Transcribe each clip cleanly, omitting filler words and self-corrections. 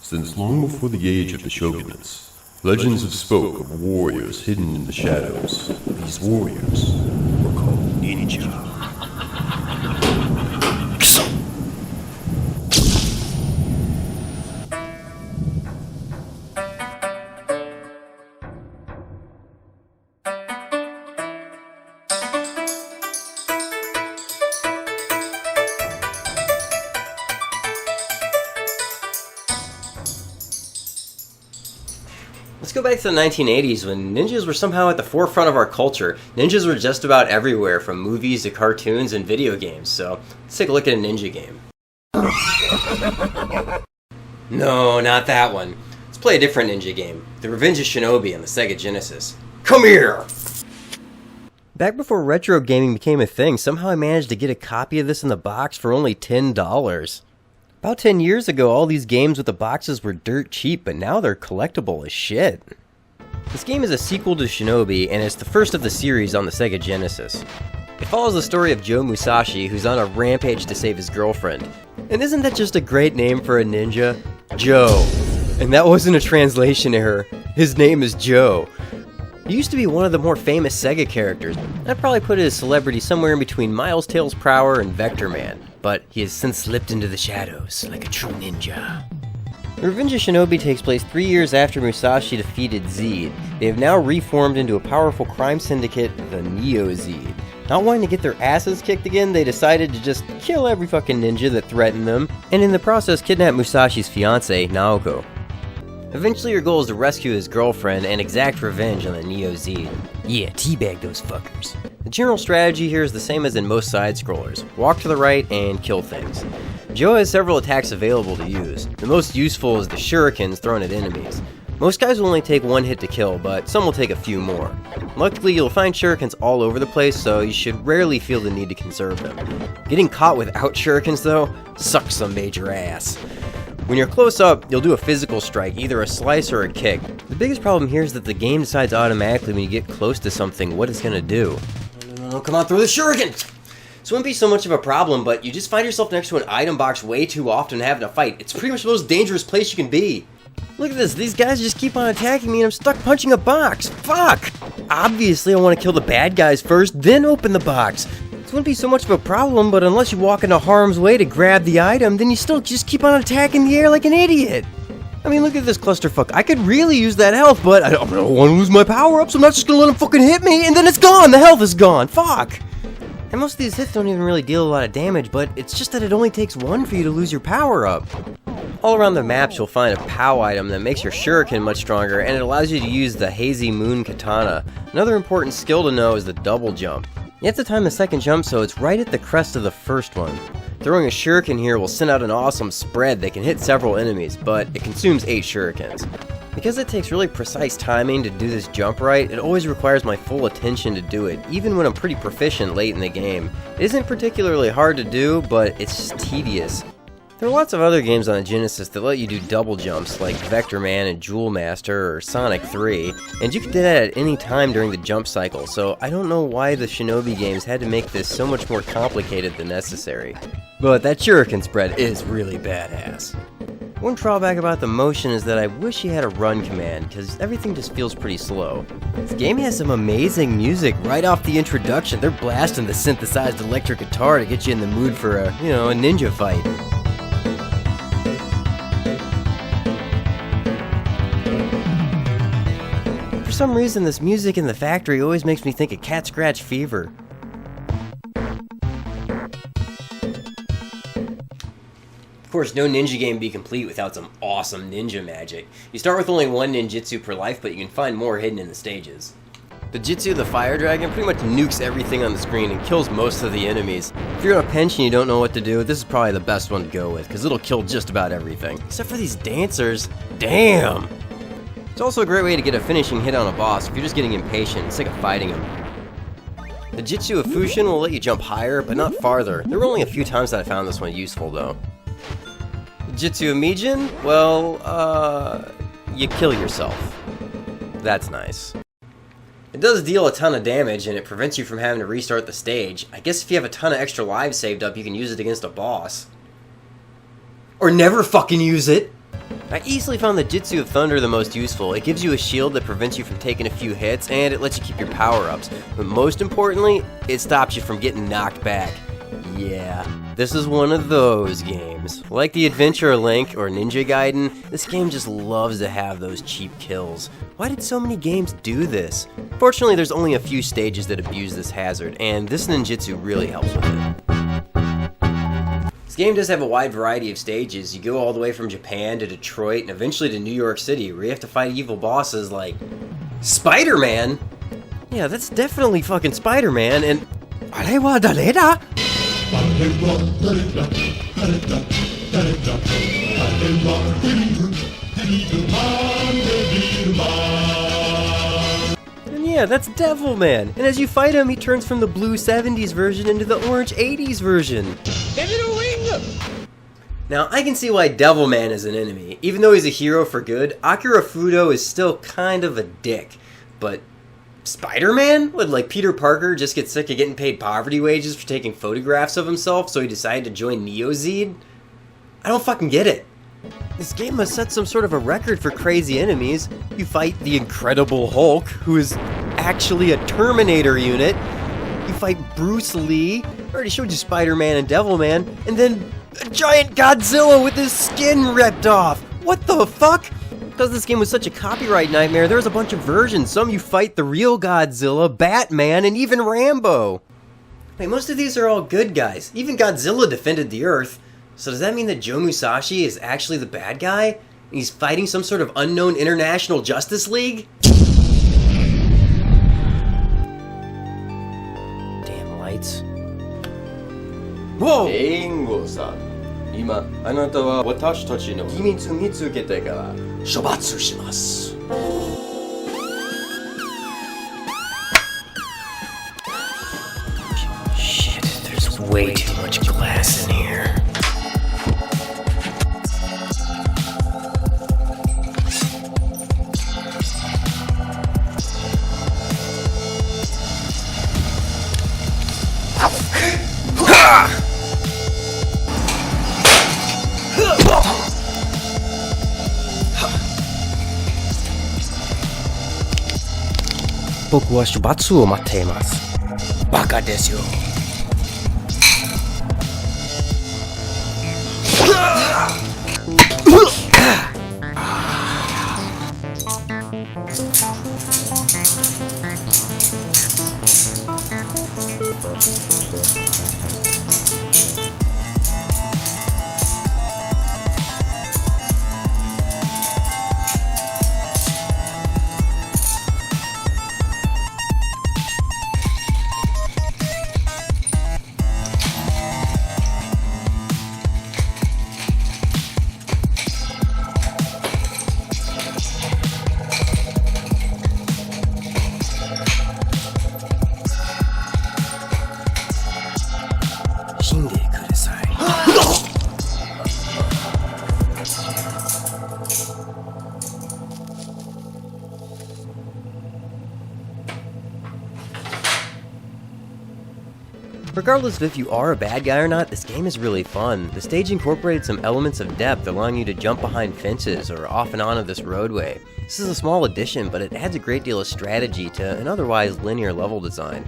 Since long before the age of the shogunates, legends have spoke of warriors hidden in the shadows. These warriors were called ninja. Let's go back to the 1980s when ninjas were somehow at the forefront of our culture. Ninjas were just about everywhere, from movies to cartoons and video games, so let's take a look at a ninja game. No, not that one. Let's play a different ninja game, the Revenge of Shinobi on the Sega Genesis. Come here! Back before retro gaming became a thing, somehow I managed to get a copy of this in the box for only $10. About 10 years ago, all these games with the boxes were dirt cheap, but now they're collectible as shit. This game is a sequel to Shinobi, and it's the first of the series on the Sega Genesis. It follows the story of Joe Musashi, who's on a rampage to save his girlfriend. And isn't that just a great name for a ninja? Joe. And that wasn't a translation error. His name is Joe. He used to be one of the more famous Sega characters. I'd probably put his celebrity somewhere in between Miles Tails Prower and Vector Man, but he has since slipped into the shadows like a true ninja. The Revenge of Shinobi takes place 3 years after Musashi defeated Zed. They have now reformed into a powerful crime syndicate, the Neo-Zed. Not wanting to get their asses kicked again, they decided to just kill every fucking ninja that threatened them, and in the process kidnap Musashi's fiance, Naoko. Eventually your goal is to rescue his girlfriend and exact revenge on the Neo-Zed. Yeah, teabag those fuckers. The general strategy here is the same as in most side-scrollers. Walk to the right and kill things. Joe has several attacks available to use. The most useful is the shurikens thrown at enemies. Most guys will only take one hit to kill, but some will take a few more. Luckily, you'll find shurikens all over the place, so you should rarely feel the need to conserve them. Getting caught without shurikens, though, sucks some major ass. When you're close up, you'll do a physical strike, either a slice or a kick. The biggest problem here is that the game decides automatically when you get close to something what it's gonna do. No, come on, throw the shuriken! This wouldn't be so much of a problem, but you just find yourself next to an item box way too often having to fight. It's pretty much the most dangerous place you can be. Look at this, these guys just keep on attacking me and I'm stuck punching a box. Fuck! Obviously I want to kill the bad guys first, then open the box. This wouldn't be so much of a problem, but unless you walk into harm's way to grab the item, then you still just keep on attacking the air like an idiot. I mean, look at this clusterfuck. I could really use that health, but I don't want to lose my power-up, so I'm not just gonna let him fucking hit me, and then it's gone! The health is gone! Fuck! And most of these hits don't even really deal a lot of damage, but it's just that it only takes one for you to lose your power-up. All around the maps, you'll find a POW item that makes your shuriken much stronger, and it allows you to use the Hazy Moon Katana. Another important skill to know is the double jump. You have to time the second jump so it's right at the crest of the first one. Throwing a shuriken here will send out an awesome spread that can hit several enemies, but it consumes 8 shurikens. Because it takes really precise timing to do this jump right, it always requires my full attention to do it, even when I'm pretty proficient late in the game. It isn't particularly hard to do, but it's just tedious. There are lots of other games on the Genesis that let you do double jumps, like Vector Man and Jewel Master or Sonic 3, and you can do that at any time during the jump cycle, so I don't know why the Shinobi games had to make this so much more complicated than necessary. But that shuriken spread is really badass. One drawback about the motion is that I wish you had a run command, because everything just feels pretty slow. This game has some amazing music right off the introduction. They're blasting the synthesized electric guitar to get you in the mood for a ninja fight. For some reason, this music in the factory always makes me think of Cat Scratch Fever. Of course, no ninja game would be complete without some awesome ninja magic. You start with only one ninjutsu per life, but you can find more hidden in the stages. The Jutsu, the Fire Dragon, pretty much nukes everything on the screen and kills most of the enemies. If you're on a pinch and you don't know what to do, this is probably the best one to go with, because it'll kill just about everything. Except for these dancers. Damn! It's also a great way to get a finishing hit on a boss if you're just getting impatient and sick of fighting him. The Jitsu of Fushin will let you jump higher, but not farther. There were only a few times that I found this one useful, though. The Jitsu of Mijin? Well, you kill yourself. That's nice. It does deal a ton of damage, and it prevents you from having to restart the stage. I guess if you have a ton of extra lives saved up, you can use it against a boss. Or never fucking use it! I easily found the Jutsu of Thunder the most useful. It gives you a shield that prevents you from taking a few hits, and it lets you keep your power-ups. But most importantly, it stops you from getting knocked back. Yeah, this is one of those games. Like the Adventure Link or Ninja Gaiden, this game just loves to have those cheap kills. Why did so many games do this? Fortunately, there's only a few stages that abuse this hazard, and this ninjutsu really helps with it. This game does have a wide variety of stages. You go all the way from Japan to Detroit and eventually to New York City, where you have to fight evil bosses like Spider-Man. Yeah, that's definitely fucking Spider-Man, and Arewa dareda? And yeah, that's Devilman. And as you fight him, he turns from the blue 70s version into the orange 80s version. Now, I can see why Devilman is an enemy. Even though he's a hero for good, Akira Fudo is still kind of a dick. But Spider-Man? Would like Peter Parker just get sick of getting paid poverty wages for taking photographs of himself, so he decided to join Neo-Zed? I don't fucking get it. This game must set some sort of a record for crazy enemies. You fight the Incredible Hulk, who is actually a Terminator unit. You fight Bruce Lee. I already showed you Spider-Man and Devilman. And then a giant Godzilla with his skin ripped off. What the fuck? Because this game was such a copyright nightmare, there was a bunch of versions. Some you fight the real Godzilla, Batman, and even Rambo. Wait, most of these are all good guys. Even Godzilla defended the Earth. So does that mean that Joe Musashi is actually the bad guy? And he's fighting some sort of unknown international justice league? Damn lights. Whoa! Dingo-san. 今、あなたは私たちの秘密見つけてから処罰します。Shit, there's way too much glass in here. Ha! 僕は処罰を待っています。バカですよ。Regardless of if you are a bad guy or not, this game is really fun. The stage incorporated some elements of depth, allowing you to jump behind fences or off and on of this roadway. This is a small addition, but it adds a great deal of strategy to an otherwise linear level design.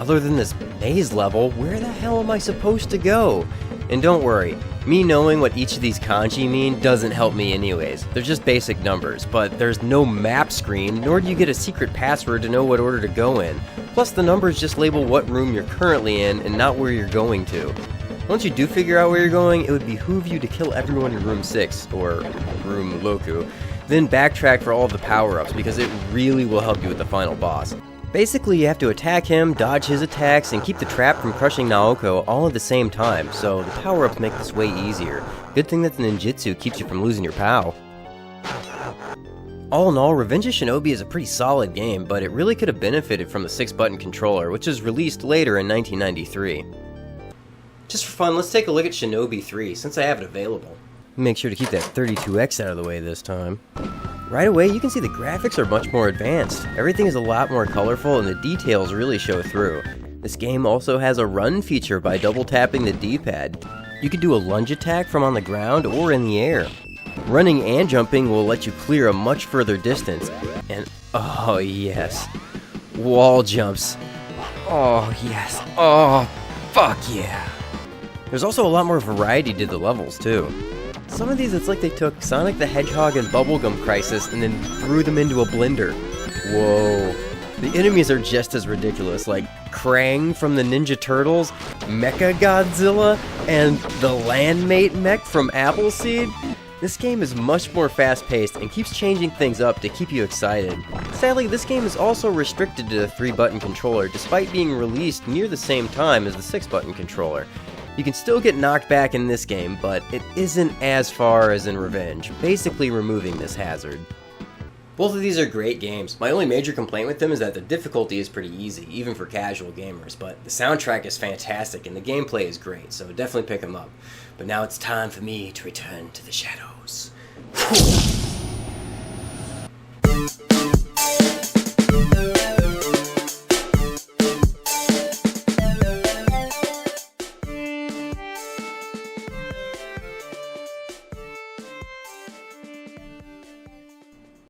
Other than this maze level, where the hell am I supposed to go? And don't worry, me knowing what each of these kanji mean doesn't help me anyways. They're just basic numbers, but there's no map screen, nor do you get a secret password to know what order to go in. Plus the numbers just label what room you're currently in and not where you're going to. Once you do figure out where you're going, it would behoove you to kill everyone in room 6, or room Loku, then backtrack for all of the power-ups because it really will help you with the final boss. Basically, you have to attack him, dodge his attacks, and keep the trap from crushing Naoko all at the same time, so the power-ups make this way easier. Good thing that the ninjutsu keeps you from losing your POW. All in all, Revenge of Shinobi is a pretty solid game, but it really could have benefited from the 6-button controller, which was released later in 1993. Just for fun, let's take a look at Shinobi 3, since I have it available. Make sure to keep that 32X out of the way this time. Right away, you can see the graphics are much more advanced. Everything is a lot more colorful and the details really show through. This game also has a run feature by double tapping the D-pad. You can do a lunge attack from on the ground or in the air. Running and jumping will let you clear a much further distance. And oh yes, wall jumps. Oh yes, oh fuck yeah. There's also a lot more variety to the levels too. Some of these, it's like they took Sonic the Hedgehog and Bubblegum Crisis and then threw them into a blender. Whoa. The enemies are just as ridiculous, like Krang from the Ninja Turtles, Mecha Godzilla, and the Landmate mech from Appleseed. This game is much more fast-paced and keeps changing things up to keep you excited. Sadly, this game is also restricted to the 3-button controller, despite being released near the same time as the 6-button controller. You can still get knocked back in this game, but it isn't as far as in Revenge, basically removing this hazard. Both of these are great games. My only major complaint with them is that the difficulty is pretty easy, even for casual gamers, but the soundtrack is fantastic and the gameplay is great, so definitely pick them up. But now it's time for me to return to the shadows.